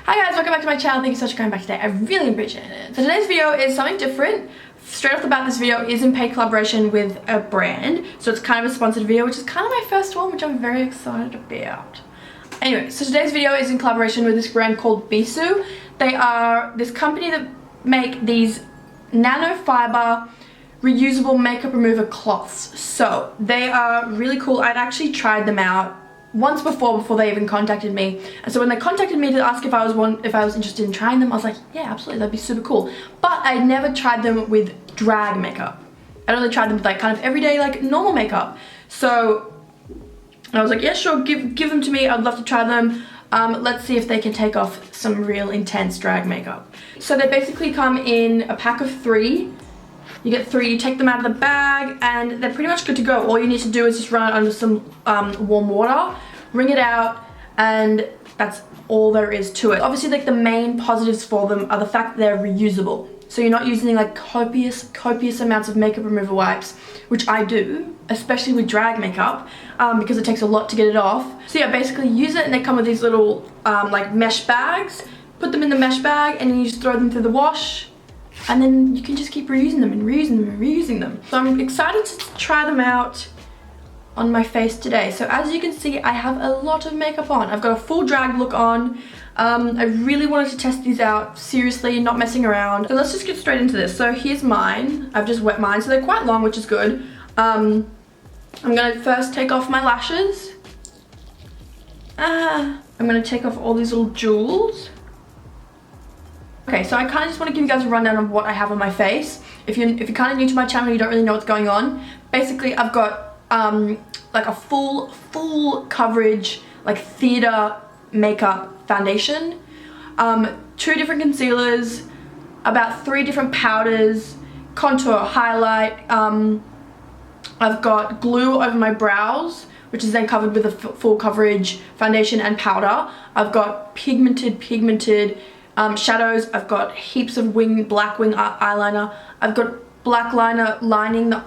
Hi guys, welcome back to my channel. Thank you so much for coming back today. I really appreciate it. So today's video is something different. Straight off the bat, this video is in paid collaboration with a brand. So it's kind of a sponsored video, which is kind of my first one, which I'm very excited about. Anyway, so today's video is in collaboration with this brand called Bisous. They are this company that make these nanofiber reusable makeup remover cloths. So they are really cool. I'd actually tried them out once before they even contacted me, and so when they contacted me to ask if I was interested in trying them, I was like, yeah, absolutely, that'd be super cool. But I never tried them with drag makeup. I'd only tried them with like kind of everyday, like normal makeup. So I was like, yeah, sure, give them to me. I'd love to try them. Let's see if they can take off some real intense drag makeup. So they basically come in a pack of 3. You get 3, you take them out of the bag, and they're pretty much good to go. All you need to do is just run it under some warm water, wring it out, and that's all there is to it. Obviously, like the main positives for them are the fact that they're reusable. So you're not using like copious amounts of makeup remover wipes, which I do, especially with drag makeup, because it takes a lot to get it off. So yeah, basically use it, and they come with these little like mesh bags. Put them in the mesh bag, and then you just throw them through the wash. And then you can just keep reusing them and reusing them and reusing them. So I'm excited to try them out on my face today. So as you can see, I have a lot of makeup on. I've got a full drag look on. I really wanted to test these out, seriously, not messing around. So let's just get straight into this. So here's mine. I've just wet mine, so they're quite long, which is good. I'm gonna first take off my lashes. I'm gonna take off all these little jewels. Okay, so I kind of just want to give you guys a rundown of what I have on my face. If you're kind of new to my channel, you don't really know what's going on. Basically, I've got like a full coverage, like theater makeup foundation, 2 different concealers, about 3 different powders, contour, highlight. I've got glue over my brows, which is then covered with a full coverage foundation and powder. I've got pigmented shadows. I've got heaps of black wing eyeliner. I've got black liner lining the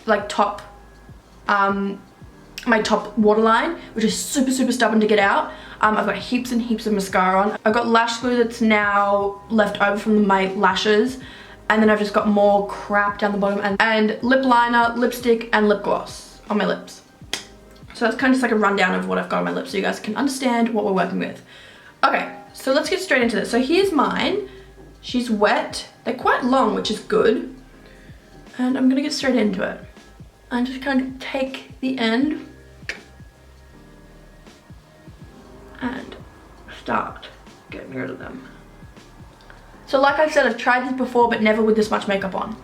like top, my top waterline, which is super stubborn to get out. I've got heaps and heaps of mascara on. I've got lash glue that's now left over from my lashes, and then I've just got more crap down the bottom, and lip liner, lipstick, and lip gloss on my lips. So that's kind of just like a rundown of what I've got on my lips, so you guys can understand what we're working with. Okay. So let's get straight into this. So here's mine. She's wet. They're quite long, which is good. And I'm gonna get straight into it. And just kind of take the end and start getting rid of them. So like I said, I've tried these before, but never with this much makeup on.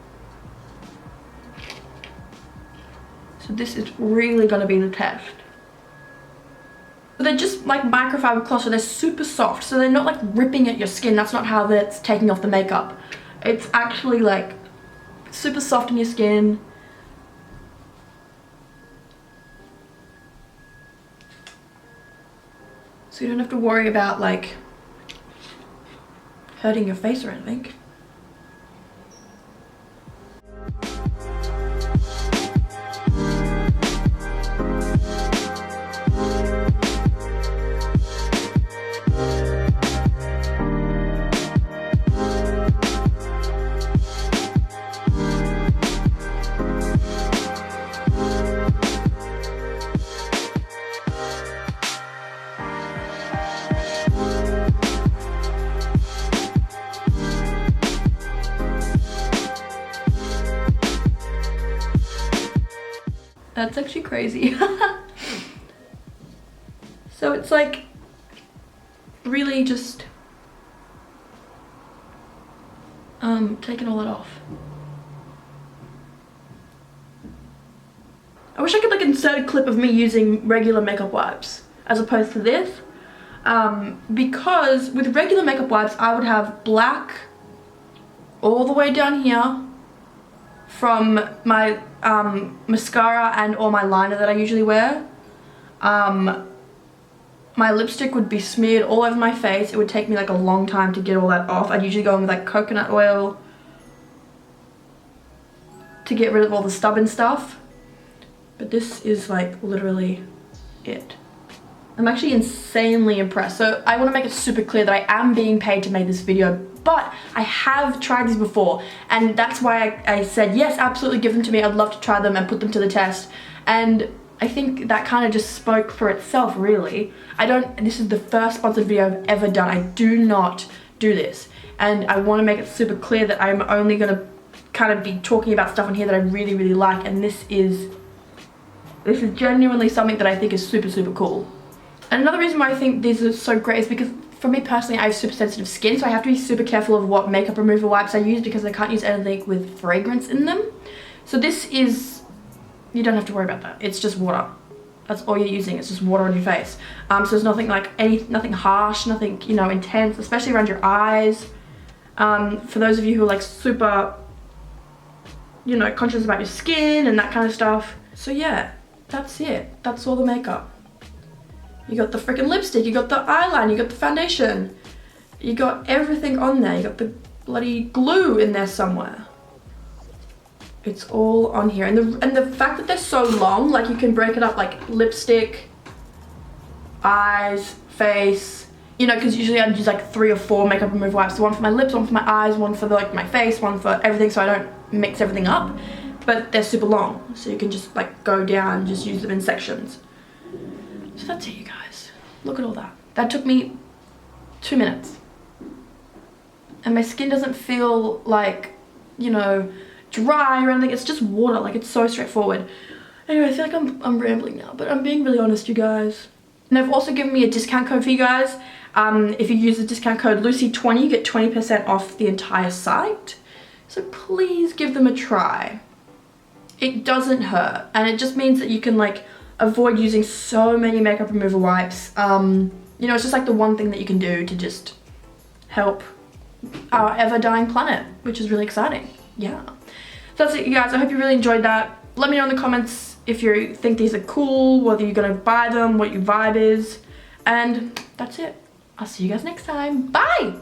So this is really gonna be the test. They're just like microfiber cloths, so they're super soft, so they're not like ripping at your skin. That's not how that's taking off the makeup. It's actually like super soft in your skin. So you don't have to worry about like hurting your face or anything. That's actually crazy. So it's like really just taking all that off. I wish I could like insert a clip of me using regular makeup wipes as opposed to this, because with regular makeup wipes I would have black all the way down here from my mascara and or my liner that I usually wear. My lipstick would be smeared all over my face. It would take me like a long time to get all that off. I'd usually go in with like coconut oil to get rid of all the stubborn stuff. But this is like literally it. I'm actually insanely impressed. So I want to make it super clear that I am being paid to make this video, but I have tried these before, and that's why I said, yes, absolutely give them to me. I'd love to try them and put them to the test. And I think that kind of just spoke for itself, really. This is the first sponsored video I've ever done. I do not do this. And I want to make it super clear that I'm only going to kind of be talking about stuff on here that I really, really like. And this is genuinely something that I think is super, super cool. And another reason why I think these are so great is because for me personally, I have super sensitive skin, so I have to be super careful of what makeup remover wipes I use because I can't use anything with fragrance in them. So this is, you don't have to worry about that. It's just water. That's all you're using. It's just water on your face. So there's nothing like nothing harsh, nothing, you know, intense, especially around your eyes. For those of you who are like super, you know, conscious about your skin and that kind of stuff. So yeah, that's it. That's all the makeup. You got the freaking lipstick, you got the eyeliner, you got the foundation. You got everything on there. You got the bloody glue in there somewhere. It's all on here. And the fact that they're so long, like you can break it up like lipstick, eyes, face, you know, because usually I'd use like 3 or 4 makeup remover wipes. So one for my lips, one for my eyes, one for like my face, one for everything, so I don't mix everything up. But they're super long, so you can just like go down and just use them in sections. So that's it, you guys. Look at all that. That took me 2 minutes. And my skin doesn't feel like, you know, dry or anything. It's just water. Like, it's so straightforward. Anyway, I feel like I'm rambling now, but I'm being really honest, you guys. And I've also given me a discount code for you guys. If you use the discount code Lucy20, you get 20% off the entire site. So please give them a try. It doesn't hurt, and it just means that you can like avoid using so many makeup remover wipes. You know, it's just like the one thing that you can do to just help our ever-dying planet, which is really exciting. Yeah. So that's it, you guys. I hope you really enjoyed that. Let me know in the comments if you think these are cool, whether you're gonna buy them, what your vibe is, and that's it. I'll see you guys next time. Bye!